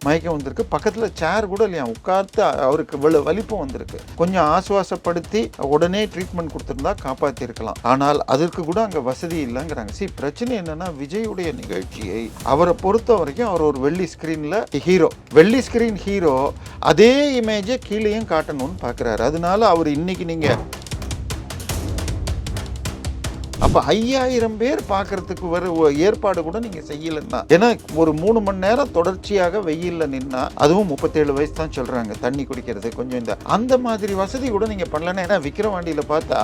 மயக்கம் வந்திருக்கு. பக்கத்தில் சேர் கூட இல்லையா, உட்கார்த்து அவருக்கு வலிப்பும் வந்திருக்கு. கொஞ்சம் ஆசுவாசப்படுத்தி உடனே ட்ரீட்மெண்ட் கொடுத்துருந்தா காப்பாற்றிருக்கலாம். ஆனால் அதற்கு கூட அங்கே வசதி இல்லைங்கிறாங்க. பிரச்சனை என்னன்னா, விஜயுடைய நிகழ்ச்சியை அவரை பொறுத்த வரைக்கும் அவர் ஒரு வெள்ளி ஸ்கிரீனில் ஹீரோ. வெள்ளி ஸ்கிரீன் ஹீரோ அதே இமேஜை கீழேயும் காட்டணும்னு பார்க்குறாரு. அதனால அவர் இன்னைக்கு நீங்கள் அப்போ 5000 பேர் பார்க்கறதுக்கு வர ஏற்பாடு கூட நீங்கள் செய்யலைன்னா, ஏன்னா ஒரு 3 மணி நேரம் தொடர்ச்சியாக வெயிலில் நின்னா, அதுவும் 37 வயசு தான் சொல்கிறாங்க, தண்ணி குடிக்கிறது கொஞ்சம் அந்த மாதிரி வசதி கூட நீங்கள் பண்ணலன்னா. ஏன்னா விக்கிரவாண்டியில் பார்த்தா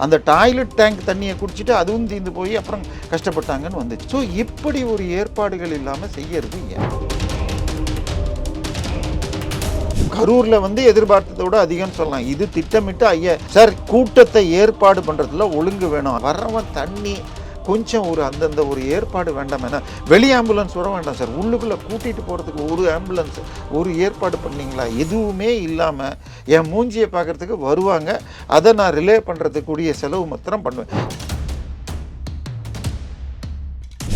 அந்த டாய்லெட் டேங்க் தண்ணியை குடிச்சிட்டு அதுவும் தீர்ந்து போய் அப்புறம் கஷ்டப்பட்டாங்கன்னு வந்துச்சு. ஸோ இப்படி ஒரு ஏற்பாடுகள் இல்லாமல் செய்யறது ஏன்? கரூரில் எதிர்பார்த்ததை விட அதிகம்னு சொல்லலாம். இது திட்டமிட்டு சார் கூட்டத்தை ஏற்பாடு பண்ணுறதுல ஒழுங்கு வேணும். வர்றவன் தண்ணி கொஞ்சம் அந்தந்த ஒரு ஏற்பாடு வேண்டாம். ஏன்னா வெளி ஆம்புலன்ஸ் வர வேண்டாம் சார், உள்ளுக்குள்ளே கூட்டிகிட்டு போகிறதுக்கு ஒரு ஆம்புலன்ஸ் ஒரு ஏற்பாடு பண்ணிங்களா? எதுவுமே இல்லாமல் என் மூஞ்சியை பார்க்குறதுக்கு வருவாங்க, அதை நான் ரிலே பண்ணுறதுக்குரிய செலவு மாத்திரம் பண்ணுவேன்.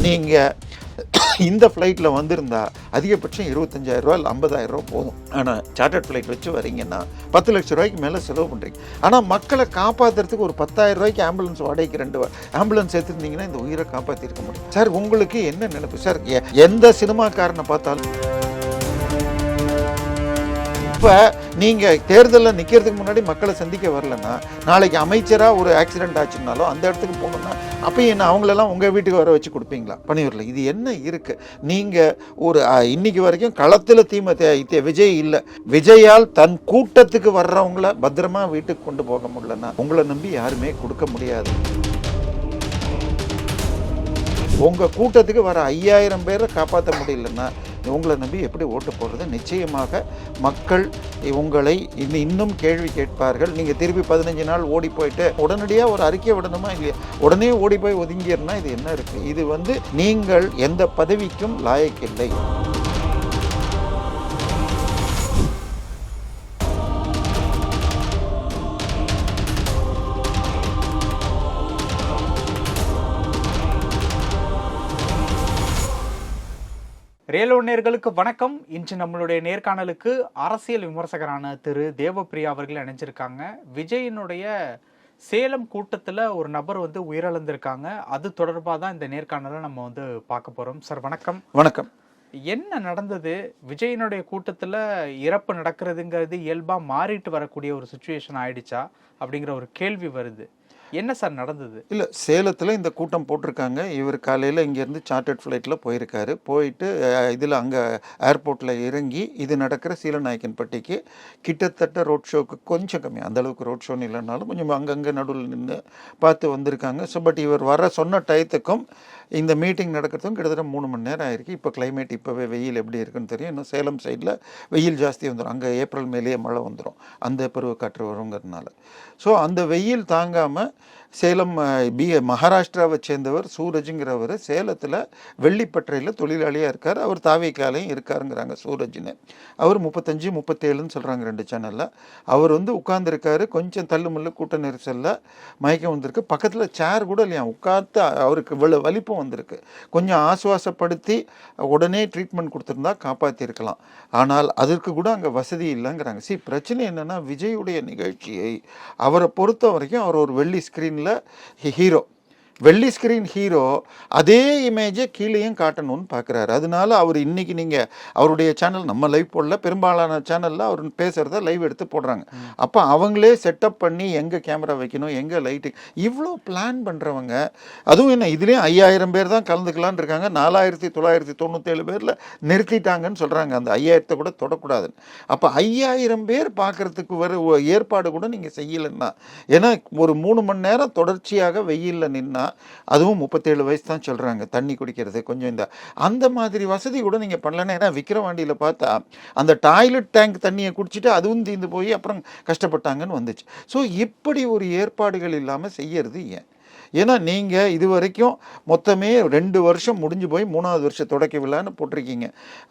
நீங்கள் இந்த ஃப்ளைட்டில் வந்திருந்தா அதிகபட்சம் 25,000 ரூபா இல்லை 50,000 ரூபா போதும். ஆனால் சார்ட்டர்ட் ஃப்ளைட் வச்சு வரீங்கன்னா 10 லட்சம் ரூபாய்க்கு மேலே செலவு பண்ணுறீங்க. ஆனால் மக்களை காப்பாற்றுறதுக்கு ஒரு 10,000 ரூபாய்க்கு ஆம்புலன்ஸ் வாடகைக்கு 2 ஆம்புலன்ஸ் எடுத்துருந்தீங்கன்னா இந்த உயிரை காப்பாற்றிருக்க முடியும். சார் உங்களுக்கு என்ன நினைப்பு சார்? எந்த சினிமாக்காரனை பார்த்தாலும் இப்போ நீங்கள் தேர்தலில் நிற்கிறதுக்கு முன்னாடி மக்களை சந்திக்க வரலன்னா, நாளைக்கு அமைச்சராக ஒரு ஆக்சிடென்ட் ஆச்சுனாலும் அந்த இடத்துக்கு போகணுன்னா அப்போ என்ன அவங்களெல்லாம் உங்கள் வீட்டுக்கு வர வச்சு கொடுப்பீங்களா? பண்ணிவிடல. இது என்ன இருக்குது? நீங்கள் இன்னைக்கு வரைக்கும் களத்தில் விஜய் இல்லை. விஜயால் தன் கூட்டத்துக்கு வர்றவங்கள பத்திரமா வீட்டுக்கு கொண்டு போக முடியலன்னா உங்களை நம்பி யாருமே கொடுக்க முடியாது. உங்கள் கூட்டத்துக்கு வர 5000 பேரை காப்பாற்ற முடியலன்னா உங்களை நம்பி எப்படி ஓட்டு போடுறது? நிச்சயமாக மக்கள் உங்களை இன்னும் கேள்வி கேட்பார்கள். நீங்கள் திருப்பி 15 நாள் ஓடி போயிட்டு உடனடியாக ஒரு அறிக்கை விடணுமா இல்லையா? உடனே ஓடி போய் ஒதுங்கிடுனா இது என்ன இருக்குது? இது நீங்கள் எந்த பதவிக்கும் லாயக்கில்லை. ரேலோ நேயர்களுக்கு வணக்கம். இன்று நம்மளுடைய நேர்காணலுக்கு அரசியல் விமர்சகரான திரு தேவப்பிரியா அவர்கள் இணைஞ்சிருக்காங்க. விஜயினுடைய சேலம் கூட்டத்தில் ஒரு நபர் உயிரிழந்திருக்காங்க. அது தொடர்பாக தான் இந்த நேர்காணலை நம்ம பார்க்க போகிறோம். சார் வணக்கம். வணக்கம். என்ன நடந்தது? விஜயினுடைய கூட்டத்தில் இறப்பு நடக்கிறதுங்கிறது இயல்பாக மாறிட்டு வரக்கூடிய ஒரு சுச்சுவேஷன் ஆயிடுச்சா அப்படிங்கிற ஒரு கேள்வி வருது. என்ன சார் நடந்தது? இல்லை, சேலத்தில் இந்த கூட்டம் போட்டிருக்காங்க. இவர் காலையில் இங்கேருந்து சார்ட்டர்ட் ஃப்ளைட்டில் போயிருக்காரு. போயிட்டு இதில் அங்கே ஏர்போர்ட்டில் இறங்கி இது நடக்கிற சீலநாயக்கன்பட்டிக்கு கிட்டத்தட்ட ரோட் ஷோக்கு கொஞ்சம் கம்மி, அந்தளவுக்கு ரோட் ஷோன்னு இல்லைனாலும் கொஞ்சம் அங்கங்கே நடுவில் நின்று பார்த்து வந்திருக்காங்க. ஸோ பட் இவர் வர சொன்ன டயத்துக்கும் இந்த மீட்டிங் நடக்கிறதுக்கும் கிட்டத்தட்ட 3 மணி நேரம் ஆயிருக்கு. இப்போ கிளைமேட் இப்போவே வெயில் எப்படி இருக்குன்னு தெரியும். இன்னும் சேலம் சைடில் வெயில் ஜாஸ்தி வந்துடும். அங்கே ஏப்ரல் மேலேயே மழை வந்துடும், அந்த பருவக்காற்று வருங்கிறதுனால. ஸோ அந்த வெயில் தாங்காமல் சேலம் மகாராஷ்டிராவை சேர்ந்தவர் சூரஜுங்கிறவர் சேலத்தில் வெள்ளிப்பற்றையில் தொழிலாளியாக இருக்கார். அவர் தாவேக்காலையும் இருக்காருங்கிறாங்க சூரஜ்னு. அவர் 35, 37ன்னு சொல்கிறாங்க 2 சேனலில். அவர் உட்கார்ந்துருக்காரு. கொஞ்சம் தள்ளுமுள்ளு கூட்ட நெரிசலில் மயக்கம் வந்திருக்கு. பக்கத்தில் சேர் கூட இல்லையா, உட்கார்த்து அவருக்கு வலிப்பும் வந்திருக்கு. கொஞ்சம் ஆசுவாசப்படுத்தி உடனே ட்ரீட்மெண்ட் கொடுத்துருந்தா காப்பாற்றிருக்கலாம். ஆனால் அதற்கு கூட அங்கே வசதி இல்லைங்கிறாங்க. பிரச்சனை என்னென்னா, விஜயுடைய நிகழ்ச்சியை அவரை பொறுத்த வரைக்கும் அவர் ஒரு வெள்ளி ஸ்கிரீன் ஹீரோ. வெள்ளி ஸ்கிரீன் ஹீரோ அதே இமேஜை கீழேயும் காட்டணும்னு பார்க்குறாரு. அதனால அவர் இன்னைக்கு நீங்கள் அவருடைய சேனல், நம்ம லைவ் போடல, பெரும்பாலான சேனலில் அவர் பேசுகிறத லைவ் எடுத்து போடுறாங்க. அப்போ அவங்களே செட்டப் பண்ணி எங்கே கேமரா வைக்கணும், எங்கே லைட்டு, இவ்வளோ பிளான் பண்ணுறவங்க. அதுவும் என்ன, இதுலேயும் 5000 பேர் தான் கலந்துக்கலான்னு இருக்காங்க. 4997 பேரில் நிறுத்திட்டாங்கன்னு சொல்கிறாங்க. அந்த 5000 கூட தொடக்கூடாதுன்னு. அப்போ 5000 பேர் பார்க்குறதுக்கு வர ஏற்பாடு கூட நீங்கள் செய்யலைன்னா, ஏன்னா ஒரு 3 மணி நேரம் தொடர்ச்சியாக வெயிலில் நின்னா, அதுவும் 37 வயசு தான் சொல்கிறாங்க, தண்ணி குடிக்கிறது கொஞ்சம் அந்த மாதிரி வசதி கூட நீங்கள் பண்ணலன்னா. ஏன்னா விக்கிரவாண்டியில் பார்த்தா அந்த டாய்லெட் டேங்க் தண்ணியை குடிச்சிட்டு அதுவும் தீர்ந்து போய் அப்புறம் கஷ்டப்பட்டாங்கன்னு வந்துச்சு. ஸோ இப்படி ஒரு ஏற்பாடுகள் இல்லாமல் செய்யறது ஏன்? ஏன்னா நீங்கள் இது வரைக்கும் மொத்தமே 2 வருஷம் முடிஞ்சு போய் 3வது வருஷம் தொடக்க விழான்னு போட்டிருக்கீங்க.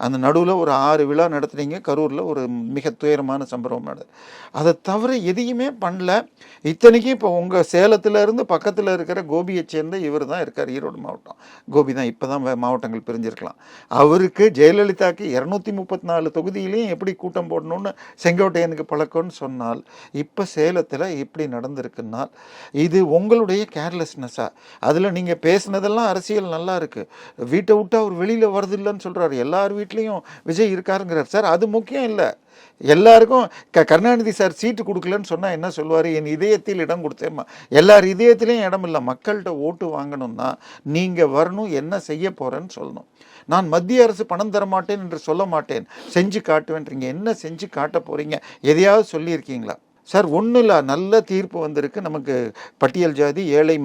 அந்த நடுவில் ஒரு 6 விழா நடத்துனீங்க. கரூரில் ஒரு மிக துயரமான சம்பவம் நடக்குது. அதை தவிர எதையுமே பண்ணல. இத்தனைக்கும் இப்போ உங்கள் சேலத்தில் இருந்து பக்கத்தில் இருக்கிற கோபியை சேர்ந்த இவர் தான் இருக்கார், ஈரோடு மாவட்டம். கோபி தான் இப்போ தான் மாவட்டங்கள் பிரிஞ்சிருக்கலாம். அவருக்கு ஜெயலலிதாவுக்கு 234 தொகுதியிலையும் எப்படி கூட்டம் போடணும்னு செங்கோட்டையனுக்கு பழக்கம்னு சொன்னால், இப்போ சேலத்தில் எப்படி நடந்திருக்குன்னால் இது உங்களுடைய கேர்லெஸ்னஸா? அதில் நீங்கள் பேசுனதெல்லாம் அரசியல் நல்லா இருக்கு. வீட்டை விட்டு அவர் வெளியில் வருது இல்லைன்னு சொல்கிறாரு. எல்லார் வீட்லேயும் விஜய் இருக்காருங்கிறார். சார் அது முக்கியம் இல்லை. எல்லாருக்கும் கருணாநிதி சார் சீட்டு கொடுக்கலன்னு சொன்னால் என்ன சொல்லுவார்? என் இதயத்தில் இடம் கொடுத்தேம்மா. எல்லார் இதயத்திலையும் இடம் இல்லை. மக்கள்கிட்ட ஓட்டு வாங்கணும்னா நீங்கள் வரணும், என்ன செய்ய போகிறேன்னு சொல்லணும். நான் மத்திய அரசு பணம் தர மாட்டேன் என்று சொல்ல மாட்டேன், செஞ்சு காட்டுவேன்றீங்க. என்ன செஞ்சு காட்ட போகிறீங்க? எதையாவது சொல்லியிருக்கீங்களா? சார் ஒன்றும் இல்லை, நல்ல தீர்ப்பு வந்திருக்கு. நமக்கு பட்டியல் ஜாதி ஏழை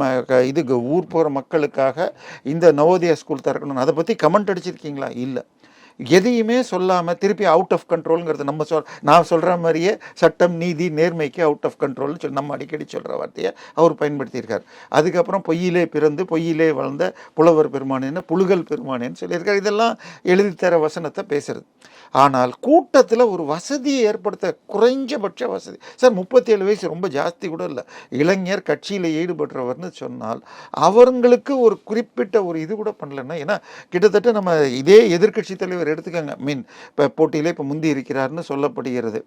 இதுக்கு ஊர் போகிற மக்களுக்காக இந்த நவோதயா ஸ்கூல் திறக்கணும். அதை பற்றி கமெண்ட் அடிச்சிருக்கீங்களா? இல்லை. எதையுமே சொல்லாமல் திருப்பி அவுட் ஆஃப் கண்ட்ரோலுங்கிறது நான் சொல்கிற மாதிரியே சட்டம் நீதி நேர்மைக்கு அவுட் ஆஃப் கண்ட்ரோல்னு சொல்லி நம்ம அடிக்கடி சொல்கிற வார்த்தையை அவர் பயன்படுத்தியிருக்கார். அதுக்கப்புறம் பொய்யிலே பிறந்து பொய்யிலே வளர்ந்த புலவர் பெருமானேன்னு புழுகல் பெருமானேன்னு சொல்லியிருக்கார். இதெல்லாம் எழுதித்தர வசனத்தை பேசுறது. ஆனால் கூட்டத்தில் ஒரு வசதியை ஏற்படுத்த குறைஞ்சபட்ச வசதி. சார் 37 வயசு ரொம்ப ஜாஸ்தி கூட இல்லை. இளைஞர் கட்சியில் ஈடுபடுறவர்னு சொன்னால் அவங்களுக்கு ஒரு குறிப்பிட்ட ஒரு இது கூட பண்ணலன்னா, ஏன்னா கிட்டத்தட்ட நம்ம இதே எதிர்க்கட்சி தலைவர் எடுத்துக்கோங்க. இப்போ போட்டியிலே இப்போ முந்தி இருக்கிறார்னு சொல்லப்படுகிறது.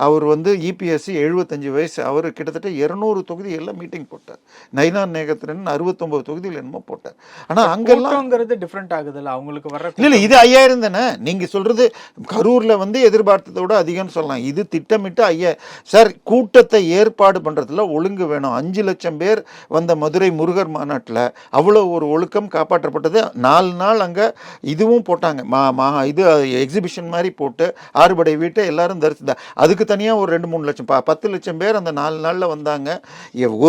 அவர் இபிஎஸ்சி 75 வயசு. அவர் கிட்டத்தட்ட 200 தொகுதிகளில் மீட்டிங் போட்டார். நயினார் நேகத்திரன் 69 தொகுதியில் என்னமோ போட்டார். ஆனால் அங்கெல்லாம் டிஃப்ரெண்ட் ஆகுதுல்ல அவங்களுக்கு வர. இல்லை இது 5000 தானே. நீங்கள் சொல்கிறது கரூரில் எதிர்பார்த்ததோட அதிகம்னு சொல்லலாம். இது திட்டமிட்டு சார் கூட்டத்தை ஏற்பாடு பண்ணுறதுல ஒழுங்கு வேணும். 5 லட்சம் பேர் வந்த மதுரை முருகர் மாநாட்டில் அவ்வளோ ஒரு ஒழுக்கம் காப்பாற்றப்பட்டது. 4 நாள் அங்கே இதுவும் போட்டாங்க. இது எக்ஸிபிஷன் மாதிரி போட்டு ஆறுபடை வீட்டை எல்லாரும் தரிசித்தா. அதுக்கு தனியாக ஒரு 2-3 லட்சம் 10 லட்சம் பேர் அந்த 4 நாளில் வந்தாங்க.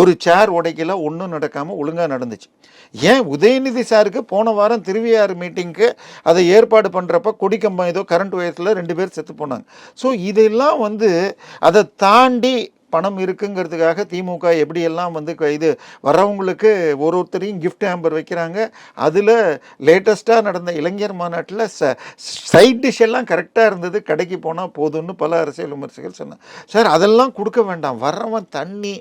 ஒரு சேர் உடைக்கல, ஒன்றும் நடக்காமல் ஒழுங்காக நடந்துச்சு. ஏன் உதயநிதி சாருக்கு போன வாரம் திருவையாறு மீட்டிங்க்கு அதை ஏற்பாடு பண்ணுறப்ப கொடிக்கம்பம் ஏதோ கரண்ட் வயசில் 2 பேர் செத்து போனாங்க. ஸோ இதெல்லாம் அதை தாண்டி பணம் இருக்குங்கிறதுக்காக திமுக எப்படியெல்லாம் இது வரவங்களுக்கு ஒருத்தரையும் கிஃப்ட் ஹேம்பர் வைக்கிறாங்க. அதில் லேட்டஸ்ட்டாக நடந்த இளைஞர் மாநாட்டில் சைட் டிஷ் எல்லாம் கரெக்டாக இருந்தது, கடைக்கு போனால் போதும்னு பல அரசியல் விமர்சகர்கள் சொன்னாங்க. சார் அதெல்லாம் கொடுக்க வேண்டாம். வர்றவன் தண்ணி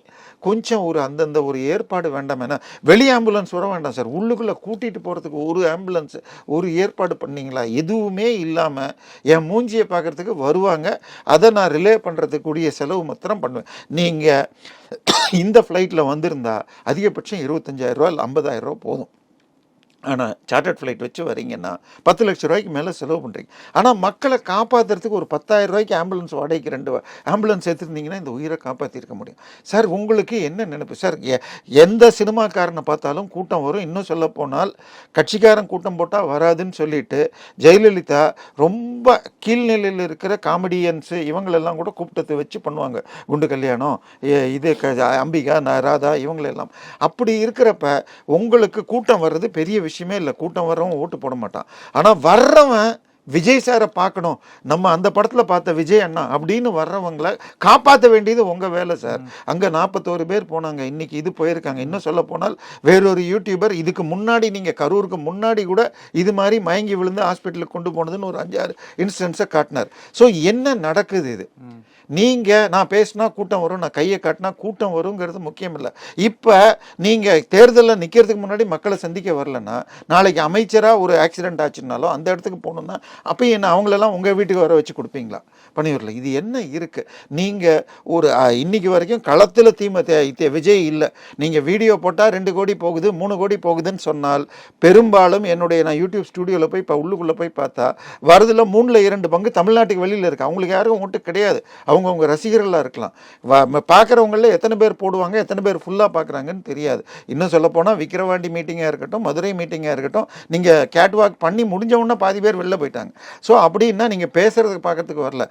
கொஞ்சம் அந்தந்த ஒரு ஏற்பாடு வேண்டாம். ஏன்னா வெளி ஆம்புலன்ஸ் வர வேண்டாம் சார். உள்ளுக்குள்ளே கூட்டிகிட்டு போகிறதுக்கு ஒரு ஆம்புலன்ஸ் ஒரு ஏற்பாடு பண்ணிங்களா? எதுவுமே இல்லாமல் என் மூஞ்சியை பார்க்குறதுக்கு வருவாங்க. அதை நான் ரிலே பண்ணுறதுக்குரிய செலவு மாத்திரம் பண்ணுவேன். நீங்கள் இந்த ஃப்ளைட்டில் வந்திருந்தா அதிகபட்சம் 25,000 ரூபா இல்லை 50,000 ரூபா போதும். ஆனால் சார்ட்டர்ட் ஃப்ளைட் வச்சு வரீங்கன்னா 10 லட்சம் ரூபாய்க்கு மேலே செலவு பண்ணுறீங்க. ஆனால் மக்களை காப்பாற்றுறதுக்கு ஒரு 10,000 ரூபாய்க்கு ஆம்புலன்ஸ் வாடகைக்கு 2 ஆம்புலன்ஸ் எடுத்துருந்தீங்கன்னா இந்த உயிரை காப்பாற்றிருக்க முடியும். சார் உங்களுக்கு என்ன நினைப்பு சார்? எந்த சினிமாக்காரனை பார்த்தாலும் கூட்டம் வரும். இன்னும் சொல்ல போனால் கட்சிக்காரன் கூட்டம் போட்டால் வராதுன்னு சொல்லிட்டு ஜெயலலிதா ரொம்ப கீழ்நிலையில் இருக்கிற காமெடியன்ஸு இவங்களெல்லாம் கூட கூப்பிட்டத்தை வச்சு பண்ணுவாங்க. குண்டு கல்யாணம், அம்பிகா, ராதா இவங்களெல்லாம். அப்படி இருக்கிறப்ப உங்களுக்கு கூட்டம் வர்றது பெரிய விஷயமே இல்லை. கூட்டம் வர்றவன் ஓட்டு போட மாட்டான். ஆனால் வர்றவன் விஜய் சாரை பார்க்கணும், நம்ம அந்த படத்தில் பார்த்த விஜய் அண்ணா அப்படின்னு வர்றவங்களை காப்பாற்ற வேண்டியது உங்கள் வேலை சார். அங்கே 41 பேர் போனாங்க, இன்னைக்கு இது போயிருக்காங்க. இன்னும் சொல்ல போனால் வேறொரு யூடியூபர் இதுக்கு முன்னாடி நீங்கள் கரூருக்கு முன்னாடி கூட இது மாதிரி மயங்கி விழுந்து ஹாஸ்பிட்டலுக்கு கொண்டு போனதுன்னு ஒரு 5-6 இன்ஸ்டன்ஸை காட்டினார். ஸோ என்ன நடக்குது? இது நீங்கள் நான் பேசினா கூட்டம் வரும், நான் கையை காட்டினா கூட்டம் வருங்கிறது முக்கியம் இல்லை. இப்போ நீங்கள் தேர்தலில் நிற்கிறதுக்கு முன்னாடி மக்களை சந்திக்க வரலன்னா நாளைக்கு அமைச்சராக ஒரு ஆக்சிடென்ட் ஆச்சுனாலும் அந்த இடத்துக்கு போகணுன்னா அப்போ என்ன அவங்களெல்லாம் உங்கள் வீட்டுக்கு வர வச்சு கொடுப்பீங்களா? பண்ணிவிடல. இது என்ன இருக்குது? நீங்கள் ஒரு இன்னைக்கு வரைக்கும் களத்தில் விஜய் இல்லை. நீங்கள் வீடியோ போட்டால் 2 கோடி போகுது 3 கோடி போகுதுன்னு சொன்னால் பெரும்பாலும் நான் யூடியூப் ஸ்டுடியோவில் போய் இப்போ உள்ளுக்குள்ளே போய் பார்த்தா வரதில் 3/2 பங்கு தமிழ்நாட்டுக்கு வெளியில் இருக்குது. அவங்களுக்கு யாரும் ஓட்டு கிடையாது. அவங்கவுங்க ரசிகர்களாக இருக்கலாம். பார்க்குறவங்கள எத்தனை பேர் போடுவாங்க, எத்தனை பேர் ஃபுல்லாக பார்க்குறாங்கன்னு தெரியாது. இன்னும் சொல்லப்போனால் விக்கிரவாண்டி மீட்டிங்காக இருக்கட்டும், மதுரை மீட்டிங்காக இருக்கட்டும், நீங்கள் கேட்வாக் பண்ணி முடிஞ்சவுடனே பாதி பேர் வெளில போயிட்டாங்க. ஸோ அப்படின்னா நீங்கள் பேசுகிறதுக்கு பார்க்கறதுக்கு வரல.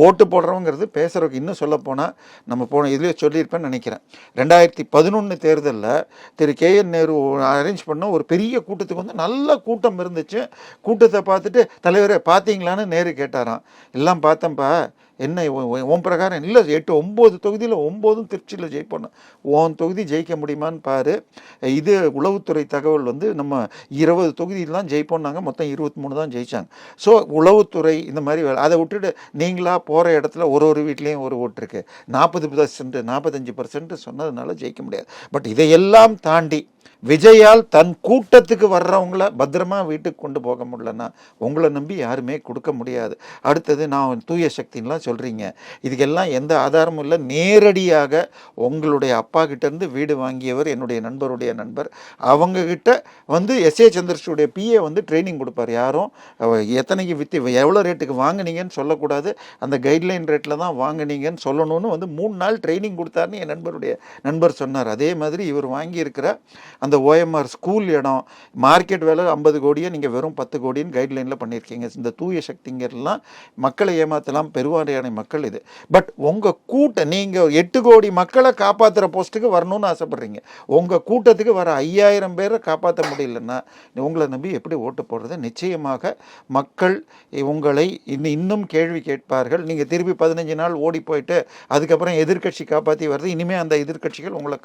ஓட்டு போடுறவங்கிறது பேசுகிறதுக்கு. இன்னும் சொல்லப்போனால் நம்ம இதுலேயே சொல்லியிருப்பேன்னு நினைக்கிறேன். 2011 தேர்தலில் திரு KN நேரு அரேஞ்ச் பண்ண ஒரு பெரிய கூட்டத்துக்கு நல்ல கூட்டம் இருந்துச்சு. கூட்டத்தை பார்த்துட்டு தலைவரே பார்த்தீங்களான்னு நேரு கேட்டாராம். எல்லாம் பார்த்தேன்ப்பா, என்ன உன் பிரகாரம் இல்லை 8 9 தொகுதியில் 9 திருச்சியில் ஜெயிப்போம். உன் தொகுதி ஜெயிக்க முடியுமான்னு பாரு. இது உளவுத்துறை தகவல் வந்து நம்ம 20 தொகுதியில் தான் ஜெயிப்போம்னாங்க, மொத்தம் 23 தான் ஜெயிச்சாங்க. ஸோ உளவுத்துறை இந்த மாதிரி வேலை அதை விட்டுட்டு நீங்களா போகிற இடத்துல ஒரு வீட்லேயும் ஒரு ஓட்டு இருக்குது, 40% 45% சொன்னதுனால ஜெயிக்க முடியாது. பட் இதையெல்லாம் தாண்டி விஜயால் தன் கூட்டத்துக்கு வர்றவங்கள பத்திரமா வீட்டுக்கு கொண்டு போக முடியலன்னா உங்களை நம்பி யாருமே கொடுக்க முடியாது. அடுத்தது நான் தூய சக்தின்லாம் சொல்கிறீங்க, இதுக்கெல்லாம் எந்த ஆதாரமும் இல்லை. நேரடியாக உங்களுடைய அப்பா கிட்டேருந்து வீடு வாங்கியவர் என்னுடைய நண்பருடைய நண்பர். அவங்கக்கிட்ட வந்து எஸ்ஏ சந்திரசூடைய பிஏ வந்து ட்ரைனிங் கொடுப்பார். யாரும் எத்தனைக்கு விற்று எவ்வளோ ரேட்டுக்கு வாங்கினீங்கன்னு சொல்லக்கூடாது, அந்த கைட்லைன் ரேட்டில் தான் வாங்கினீங்கன்னு சொல்லணும்னு வந்து 3 நாள் ட்ரைனிங் கொடுத்தாருன்னு என் நண்பர் சொன்னார். அதே மாதிரி இவர் வாங்கியிருக்கிற அந்த OMR ஸ்கூல் இடம் மார்க்கெட் வேலை 50 கோடியை நீங்கள் வெறும் 10 கோடின்னு கைட்லைனில் பண்ணியிருக்கீங்க. இந்த தூய சக்திங்கிறதுலாம் மக்களை ஏமாற்றலாம், பெருவாரியான மக்கள் இது. பட் உங்கள் நீங்கள் 8 கோடி மக்களை காப்பாற்றுற போஸ்ட்டுக்கு வரணும்னு ஆசைப்பட்றீங்க. உங்கள் கூட்டத்துக்கு வர 5000 பேரை காப்பாற்ற முடியலன்னா உங்களை நம்பி எப்படி ஓட்டு போடுறது? நிச்சயமாக மக்கள் உங்களை இன்னும் கேள்வி கேட்பார்கள். நீங்கள் திருப்பி 15 நாள் ஓடி போயிட்டு அதுக்கப்புறம் எதிர்கட்சி காப்பாற்றி வருது. இனிமேல் அந்த எதிர்கட்சிகள் உங்களை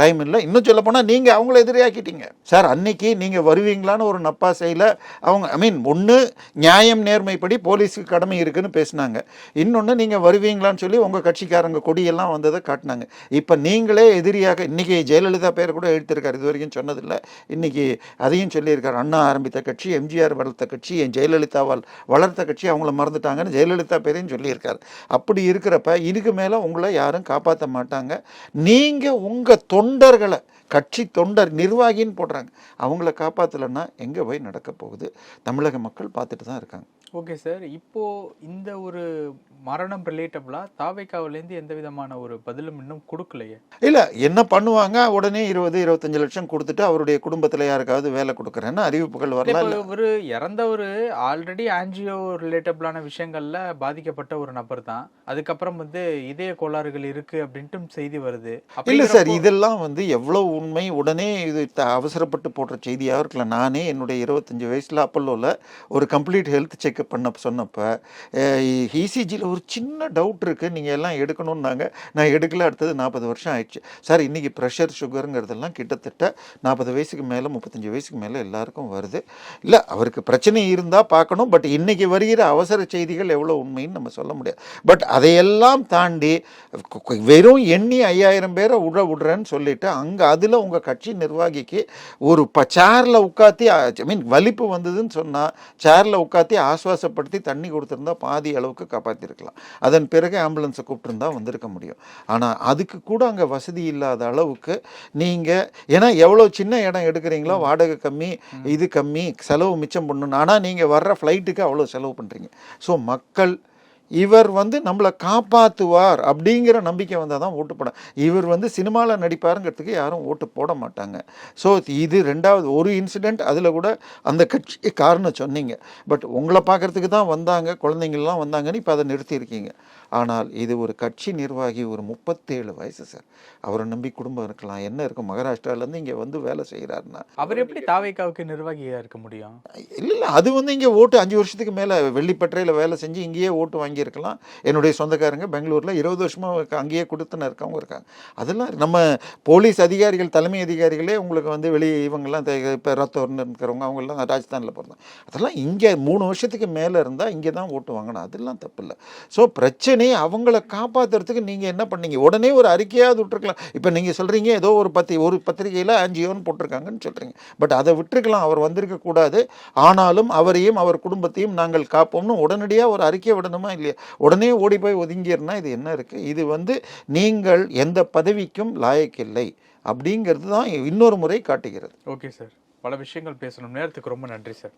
டைம் இல்லை. இன்னும் சொல்ல போனால் நீங்கள் அவங்கள எதிரியாக்கிட்டீங்க சார். அன்னைக்கு நீங்கள் வருவீங்களான்னு ஒரு நப்பாசையில் அவங்க ஒன்று நியாயம் நேர்மைப்படி போலீஸுக்கு கடமை இருக்குன்னு பேசினாங்க, இன்னொன்று நீங்கள் வருவீங்களான்னு சொல்லி உங்கள் கட்சிக்காரங்க கொடியெல்லாம் வந்ததை காட்டினாங்க. இப்போ நீங்களே எதிரியாக இன்றைக்கி ஜெயலலிதா பேர் கூட எழுத்திருக்காரு, இது வரைக்கும் சொன்னதில்லை, இன்றைக்கி அதையும் சொல்லியிருக்காரு. அண்ணா ஆரம்பித்த கட்சி, எம்ஜிஆர் வளர்த்த கட்சி, என் ஜெயலலிதாவால் வளர்த்த கட்சி, அவங்கள மறந்துட்டாங்கன்னு ஜெயலலிதா பேரையும் சொல்லியிருக்காரு. அப்படி இருக்கிறப்ப இதுக்கு மேலே உங்களை யாரும் காப்பாற்ற மாட்டாங்க. நீங்கள் உங்கள் தொண்டர்களை கட்சி தொண்டர் நிர்வாகின்னு போடுறாங்க, அவங்கள காப்பாற்றலைன்னா எங்கே போய் நடக்க போகுது? தமிழக மக்கள் பார்த்துட்டு தான் இருக்காங்க. ஓகே சார், இப்போது இந்த ஒரு மரணம் ரிலேட்டபிளாக தாவேக்காவிலேருந்து எந்த விதமான ஒரு பதிலும் இன்னும் கொடுக்கலையே. இல்லை, என்ன பண்ணுவாங்க, உடனே 20-25 லட்சம் கொடுத்துட்டு அவருடைய குடும்பத்தில் யாருக்காவது வேலை கொடுக்குறேன்னு அறிவிப்புகள் வரலாம். இவர் இறந்தவர் ஆல்ரெடி ஆன்ஜியோ ரிலேட்டபிளான விஷயங்களில் பாதிக்கப்பட்ட ஒரு நபர் தான். அதுக்கப்புறம் வந்து இதய கோளாறுகள் இருக்குது அப்படின்ட்டு செய்தி வருது. இல்லை சார், இதெல்லாம் வந்து எவ்வளோ உண்மை, உடனே இது அவசரப்பட்டு போடுற செய்தியாக இருக்கலாம். நானே என்னுடைய 25 வயசில் அப்பல்லோவில் ஒரு கம்ப்ளீட் ஹெல்த் செக்அப் பண்ண சொன்னப்போ இசிஜியில் ஒரு சின்ன டவுட் இருக்குது, நீங்கள் எல்லாம் எடுக்கணும்னாங்க. நான் எடுக்கல. அடுத்தது 40 வருஷம் ஆயிடுச்சு சார். இன்றைக்கி ப்ரெஷர் சுகருங்கிறதெல்லாம் கிட்டத்தட்ட 40 வயசுக்கு மேலே 35 வயசுக்கு மேலே எல்லாருக்கும் வருது. இல்லை, அவருக்கு பிரச்சனை இருந்தால் பார்க்கணும். பட் இன்றைக்கி வருகிற அவசர செய்திகள் எவ்வளோ உண்மைன்னு நம்ம சொல்ல முடியாது. பட் அதையெல்லாம் தாண்டி வெறும் எண்ணி 5000 பேரை விடுறேன்னு சொல்லிட்டு அங்கே அதில் உங்கள் கட்சி நிர்வாகிக்கு ஒரு சேரில் உட்காத்தி வலிப்பு வந்ததுன்னு சொன்னால் சேரில் உட்காத்தி ஆஸ்வாசப்படுத்தி தண்ணி கொடுத்துருந்தா பாதி அளவுக்கு காப்பாற்றிருக்கலாம். அதன் பிறகு ஆம்புலன்ஸை கூப்பிட்டுருந்தா வந்திருக்க முடியும். ஆனால் அதுக்கு கூட அங்கே வசதி இல்லாத அளவுக்கு நீங்கள், ஏன்னா எவ்வளோ சின்ன இடம் எடுக்கிறீங்களோ வாடகை கம்மி, இது கம்மி, செலவு மிச்சம் பண்ணணும். ஆனால் நீங்கள் வர்ற ஃப்ளைட்டுக்கு அவ்வளோ செலவு பண்ணுறீங்க. ஸோ மக்கள் இவர் வந்து நம்மளை காப்பாற்றுவார் அப்படிங்கிற நம்பிக்கை வந்தால் தான் ஓட்டு போட. இவர் வந்து சினிமாவில் நடிப்பாருங்கிறதுக்கு யாரும் ஓட்டு போட மாட்டாங்க. ஸோ இது ரெண்டாவது ஒரு இன்சிடெண்ட். அதில் கூட அந்த கட்சி காரணம் சொன்னீங்க. பட் உங்களை பார்க்குறதுக்கு தான் வந்தாங்க, குழந்தைங்கள்லாம் வந்தாங்கன்னு இப்போ அதை நிறுத்தியிருக்கீங்க. ஆனால் இது ஒரு கட்சி நிர்வாகி, ஒரு 37 வயசு சார். அவரை நம்பி குடும்பம் இருக்கலாம், என்ன இருக்கும்? மகாராஷ்டிராலேருந்து இங்கே வந்து வேலை செய்கிறாருன்னா அவர் எப்படி தாவேக்காவுக்கு நிர்வாகியாக இருக்க முடியும்? இல்லை, அது வந்து இங்கே ஓட்டு 5 வருஷத்துக்கு மேலே வெள்ளிப்பட்டறையில் வேலை செஞ்சு இங்கேயே ஓட்டு வாங்கியிருக்கலாம். என்னுடைய சொந்தக்காரங்க பெங்களூரில் 20 வருஷமாக அங்கேயே கொடுத்துன்னு இருக்கவங்க இருக்காங்க. அதெல்லாம் நம்ம போலீஸ் அதிகாரிகள், தலைமை அதிகாரிகளே உங்களுக்கு வந்து வெளியே இவங்கெல்லாம் இப்போ ரத்தோர்னு இருக்கிறவங்க அவங்கெல்லாம் ராஜஸ்தானில் பிறந்தாங்க. அதெல்லாம் இங்கே 3 வருஷத்துக்கு மேலே இருந்தால் இங்கே தான் ஓட்டு வாங்கணும். அதெல்லாம் தப்பு இல்லை. ஸோ பிரச்சனை அவங்கள காப்பாற்றுறதுக்கு நீங்கள் என்ன பண்ணீங்க? உடனே ஒரு அறிக்கையாவது விட்டுருக்கலாம். இப்போ நீங்கள் சொல்கிறீங்க ஏதோ ஒரு பத்திரிகையில் ஆன்ஜியோன்னு போட்டிருக்காங்கன்னு சொல்கிறீங்க. பட் அதை விட்டுருக்கலாம், அவர் வந்திருக்கக்கூடாது. ஆனாலும் அவரையும் அவர் குடும்பத்தையும் நாங்கள் காப்போம்னு உடனடியாக ஒரு அறிக்கை விடணுமா இல்லையா? உடனே ஓடி போய் ஒதுங்கிடுனா இது என்ன இருக்குது? இது வந்து நீங்கள் எந்த பதவிக்கும் லாயக்கில்லை அப்படிங்கிறது தான் இன்னொரு முறை காட்டுகிறது. ஓகே சார், பல விஷயங்கள் பேசணும். நேரத்துக்கு ரொம்ப நன்றி சார்.